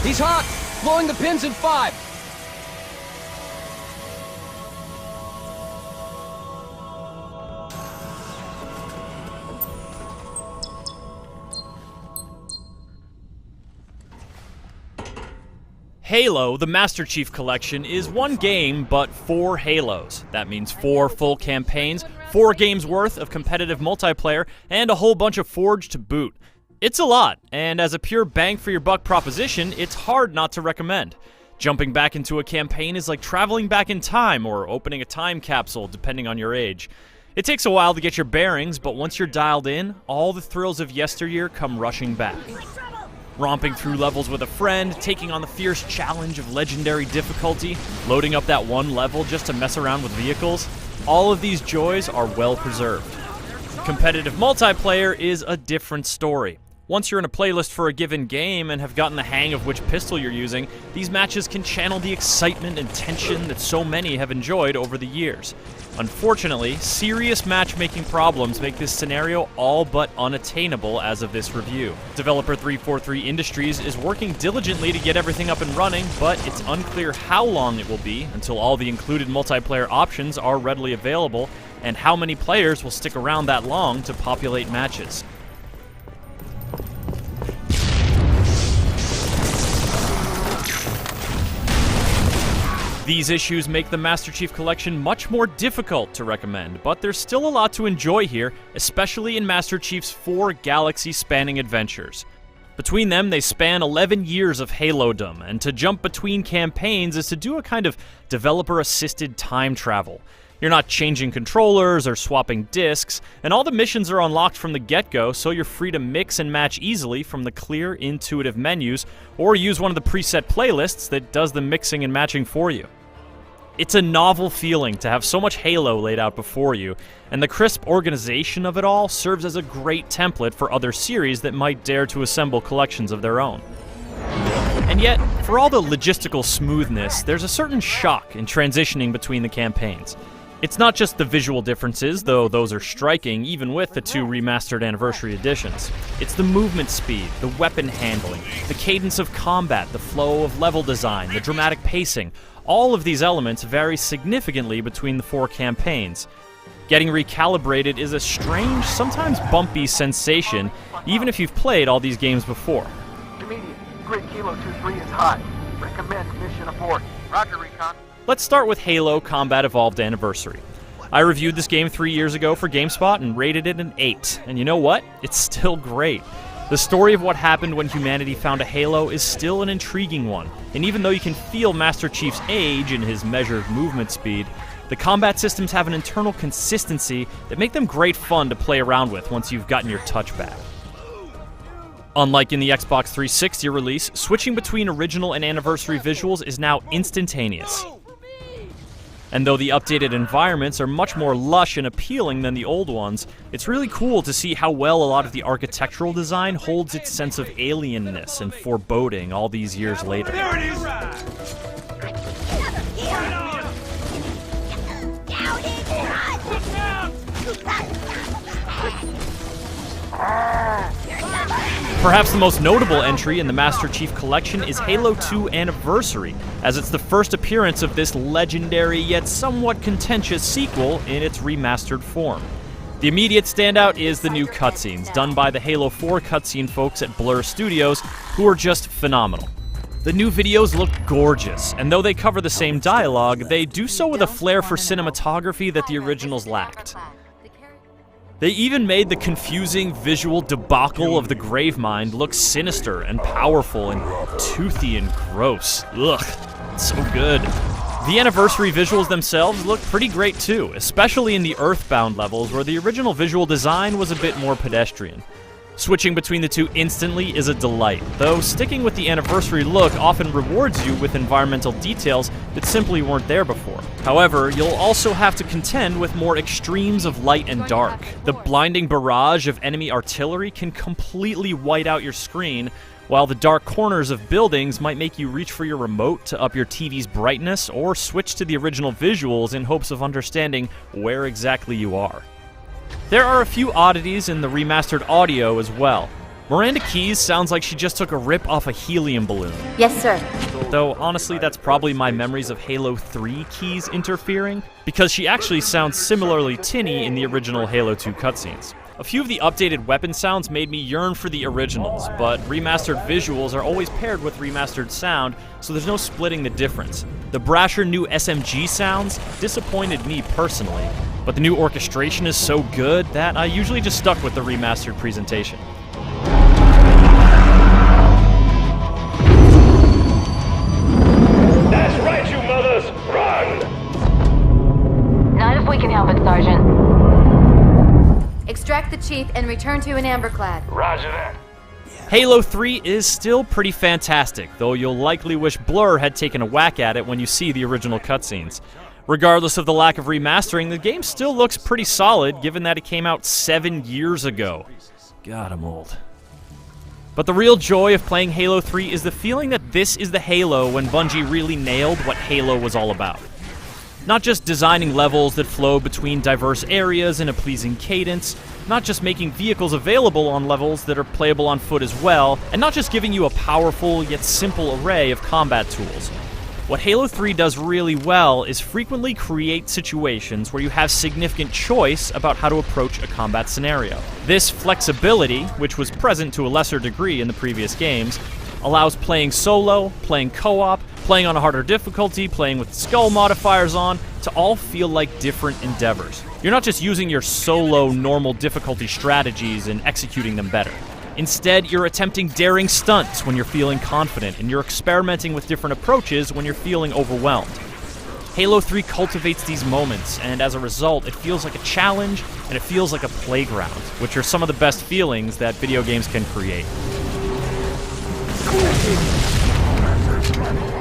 He's hot! Blowing the pins in 5! Halo, the Master Chief Collection, is one game, but 4 Halos. That means 4 full campaigns, 4 games worth of competitive multiplayer, and a whole bunch of Forge to boot. It's a lot, and as a pure bang-for-your-buck proposition, it's hard not to recommend. Jumping back into a campaign is like traveling back in time or opening a time capsule, depending on your age. It takes a while to get your bearings, but once you're dialed in, all the thrills of yesteryear come rushing back. Romping through levels with a friend, taking on the fierce challenge of legendary difficulty, loading up that one level just to mess around with vehicles, all of these joys are well preserved. Competitive multiplayer is a different story. Once you're in a playlist for a given game and have gotten the hang of which pistol you're using, these matches can channel the excitement and tension that so many have enjoyed over the years. Unfortunately, serious matchmaking problems make this scenario all but unattainable as of this review. Developer 343 Industries is working diligently to get everything up and running, but it's unclear how long it will be until all the included multiplayer options are readily available, and how many players will stick around that long to populate matches. These issues make the Master Chief Collection much more difficult to recommend, but there's still a lot to enjoy here, especially in Master Chief's 4 galaxy-spanning adventures. Between them, they span 11 years of Halo-dom, and to jump between campaigns is to do a kind of developer-assisted time travel. You're not changing controllers or swapping discs, and all the missions are unlocked from the get-go, so you're free to mix and match easily from the clear, intuitive menus, or use one of the preset playlists that does the mixing and matching for you. It's a novel feeling to have so much Halo laid out before you, and the crisp organization of it all serves as a great template for other series that might dare to assemble collections of their own. And yet, for all the logistical smoothness, there's a certain shock in transitioning between the campaigns. It's not just the visual differences, though those are striking even with the 2 remastered anniversary editions. It's the movement speed, the weapon handling, the cadence of combat, the flow of level design, the dramatic pacing. All of these elements vary significantly between the 4 campaigns. Getting recalibrated is a strange, sometimes bumpy sensation, even if you've played all these games before. Immediate. Grid Kilo 2-3 is hot. Recommend mission abort. Roger, Recon. Let's start with Halo Combat Evolved Anniversary. I reviewed this game 3 years ago for GameSpot and rated it an 8. And you know what? It's still great. The story of what happened when humanity found a Halo is still an intriguing one. And even though you can feel Master Chief's age in his measured movement speed, the combat systems have an internal consistency that make them great fun to play around with once you've gotten your touch back. Unlike in the Xbox 360 release, switching between original and anniversary visuals is now instantaneous. And though the updated environments are much more lush and appealing than the old ones, it's really cool to see how well a lot of the architectural design holds its sense of alienness and foreboding all these years later. There it is! Perhaps the most notable entry in the Master Chief Collection is Halo 2 Anniversary, as it's the first appearance of this legendary yet somewhat contentious sequel in its remastered form. The immediate standout is the new cutscenes, done by the Halo 4 cutscene folks at Blur Studios, who are just phenomenal. The new videos look gorgeous, and though they cover the same dialogue, they do so with a flair for cinematography that the originals lacked. They even made the confusing visual debacle of the Gravemind look sinister and powerful and toothy and gross. Ugh, it's so good. The anniversary visuals themselves look pretty great too, especially in the Earthbound levels where the original visual design was a bit more pedestrian. Switching between the two instantly is a delight, though sticking with the anniversary look often rewards you with environmental details that simply weren't there before. However, you'll also have to contend with more extremes of light and dark. The blinding barrage of enemy artillery can completely white out your screen, while the dark corners of buildings might make you reach for your remote to up your TV's brightness or switch to the original visuals in hopes of understanding where exactly you are. There are a few oddities in the remastered audio as well. Miranda Keyes sounds like she just took a rip off a helium balloon. Yes, sir. Though, honestly, that's probably my memories of Halo 3 Keyes interfering, because she actually sounds similarly tinny in the original Halo 2 cutscenes. A few of the updated weapon sounds made me yearn for the originals, but remastered visuals are always paired with remastered sound, so there's no splitting the difference. The brasher new SMG sounds disappointed me personally, but the new orchestration is so good that I usually just stuck with the remastered presentation. That's right, you mothers! Run! Not if we can help it, Sergeant. Extract the chief and return to an amberclad. Roger that. Halo 3 is still pretty fantastic, though you'll likely wish Blur had taken a whack at it when you see the original cutscenes. Regardless of the lack of remastering, the game still looks pretty solid, given that it came out 7 years ago. God, I'm old. But the real joy of playing Halo 3 is the feeling that this is the Halo when Bungie really nailed what Halo was all about. Not just designing levels that flow between diverse areas in a pleasing cadence, not just making vehicles available on levels that are playable on foot as well, and not just giving you a powerful yet simple array of combat tools. What Halo 3 does really well is frequently create situations where you have significant choice about how to approach a combat scenario. This flexibility, which was present to a lesser degree in the previous games, allows playing solo, playing co-op, playing on a harder difficulty, playing with skull modifiers on, to all feel like different endeavors. You're not just using your solo normal difficulty strategies and executing them better. Instead, you're attempting daring stunts when you're feeling confident, and you're experimenting with different approaches when you're feeling overwhelmed. Halo 3 cultivates these moments, and as a result, it feels like a challenge, and it feels like a playground, which are some of the best feelings that video games can create.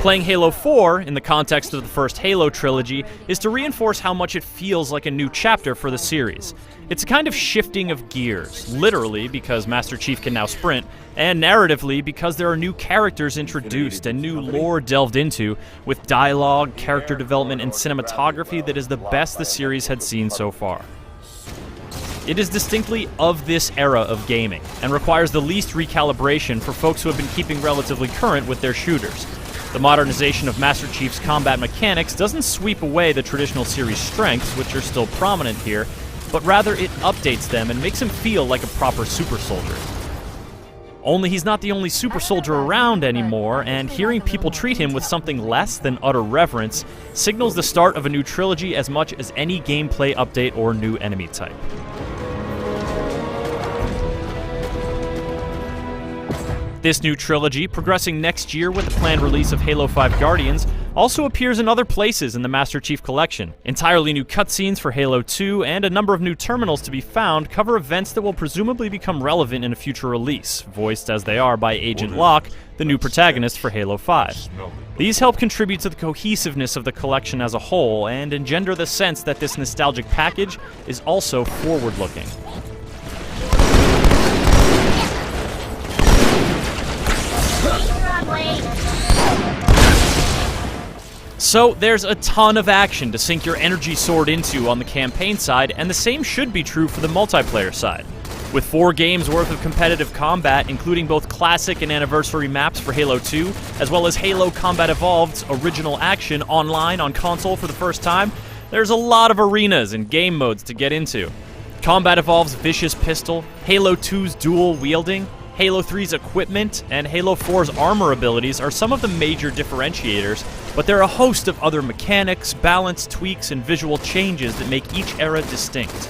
Playing Halo 4, in the context of the first Halo trilogy, is to reinforce how much it feels like a new chapter for the series. It's a kind of shifting of gears, literally because Master Chief can now sprint, and narratively because there are new characters introduced and new lore delved into, with dialogue, character development, and cinematography that is the best the series had seen so far. It is distinctly of this era of gaming, and requires the least recalibration for folks who have been keeping relatively current with their shooters. The modernization of Master Chief's combat mechanics doesn't sweep away the traditional series' strengths, which are still prominent here, but rather it updates them and makes him feel like a proper super soldier. Only he's not the only super soldier around anymore, and hearing people treat him with something less than utter reverence signals the start of a new trilogy as much as any gameplay update or new enemy type. This new trilogy, progressing next year with the planned release of Halo 5 Guardians, also appears in other places in the Master Chief Collection. Entirely new cutscenes for Halo 2 and a number of new terminals to be found cover events that will presumably become relevant in a future release, voiced as they are by Agent Locke, the new protagonist for Halo 5. These help contribute to the cohesiveness of the collection as a whole and engender the sense that this nostalgic package is also forward-looking. So there's a ton of action to sink your energy sword into on the campaign side, and the same should be true for the multiplayer side. With 4 games worth of competitive combat, including both classic and anniversary maps for Halo 2, as well as Halo Combat Evolved's original action online on console for the first time, there's a lot of arenas and game modes to get into. Combat Evolved's Vicious Pistol, Halo 2's dual wielding, Halo 3's equipment, and Halo 4's armor abilities are some of the major differentiators, but there are a host of other mechanics, balance tweaks, and visual changes that make each era distinct.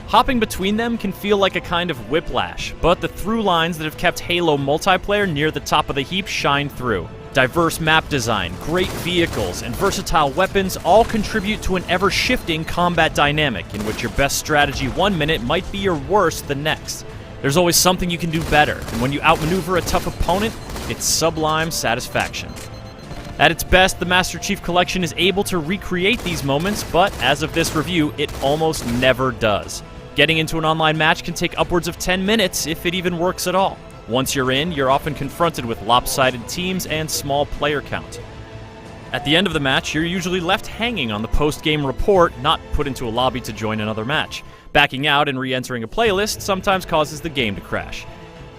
Hopping between them can feel like a kind of whiplash, but the through lines that have kept Halo multiplayer near the top of the heap shine through. Diverse map design, great vehicles, and versatile weapons all contribute to an ever-shifting combat dynamic in which your best strategy one minute might be your worst the next. There's always something you can do better, and when you outmaneuver a tough opponent, it's sublime satisfaction. At its best, the Master Chief Collection is able to recreate these moments, but as of this review, it almost never does. Getting into an online match can take upwards of 10 minutes, if it even works at all. Once you're in, you're often confronted with lopsided teams and small player count. At the end of the match, you're usually left hanging on the post-game report, not put into a lobby to join another match. Backing out and re-entering a playlist sometimes causes the game to crash.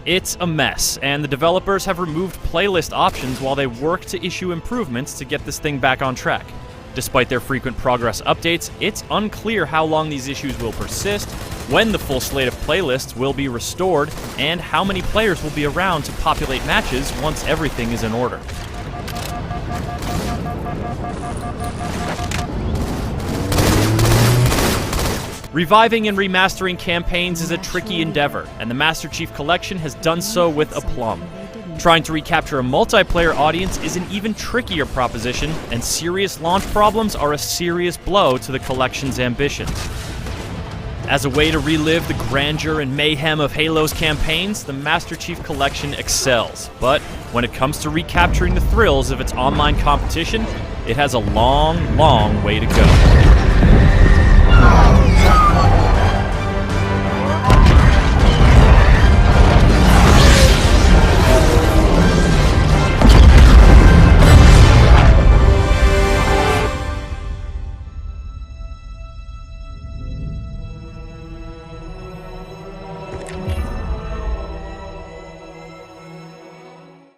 It's a mess, and the developers have removed playlist options while they work to issue improvements to get this thing back on track. Despite their frequent progress updates, it's unclear how long these issues will persist, when the full slate of playlists will be restored, and how many players will be around to populate matches once everything is in order. Reviving and remastering campaigns is a tricky endeavor, and the Master Chief Collection has done so with aplomb. Trying to recapture a multiplayer audience is an even trickier proposition, and serious launch problems are a serious blow to the collection's ambitions. As a way to relive the grandeur and mayhem of Halo's campaigns, the Master Chief Collection excels, but when it comes to recapturing the thrills of its online competition, it has a long, long way to go.